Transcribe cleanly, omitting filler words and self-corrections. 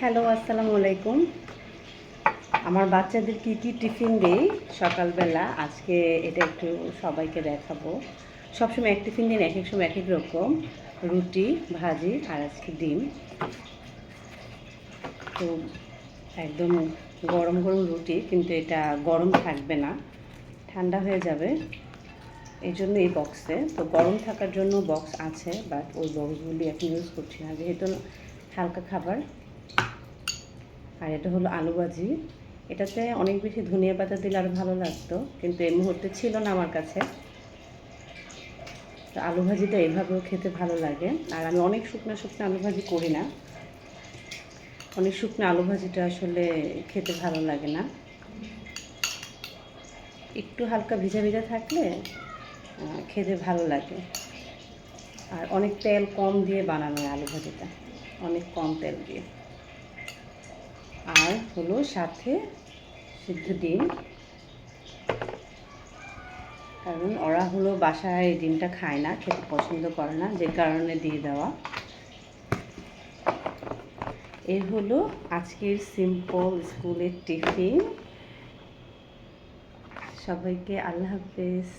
Hello, আসসালামু আলাইকুম। আমার বাচ্চাদের কি কি টিফিন দেই সকালবেলা, আজকে এটা একটু সবাইকে দেখাবো। সবসময় এক টিফিন দিন, এক এক সময় এক এক রকম। রুটি, ভাজি আর আজকে ডিম। তো একদম গরম গরম রুটি, কিন্তু এটা গরম থাকবে না, ঠান্ডা হয়ে যাবে। এই জন্য এই বক্সে, তো গরম থাকার জন্য বক্স আছে, বাট ওই বক্সগুলি এখন ইউজ করছি না, যেহেতু হালকা খাবার। আর এটা হলো আলু ভাজি। এটাতে অনেক বেশি ধনিয়া পাতা দিলে আরও ভালো লাগতো, কিন্তু এই মুহূর্তে ছিল না আমার কাছে। তো আলু ভাজিটা এভাবেও খেতে ভালো লাগে। আর আমি অনেক শুকনো শুকনো আলু ভাজি করি না, অনেক শুকনো আলু ভাজিটা আসলে খেতে ভালো লাগে না। একটু হালকা ভিজা ভিজা থাকলে খেতে ভালো লাগে। আর অনেক তেল কম দিয়ে বানানো হয় আলু ভাজিটা, অনেক কম তেল দিয়ে। আর হলো সাথে সিদ্ধ ডিম, কারণ ওরা হলো বাসায় এই ডিমটা খায় না, খেতে পছন্দ করে না, যে কারণে দিয়ে দেওয়া। এই হলো আজকের সিম্পল স্কুলের টিফিন। সবাইকে আল্লাহ হাফেজ।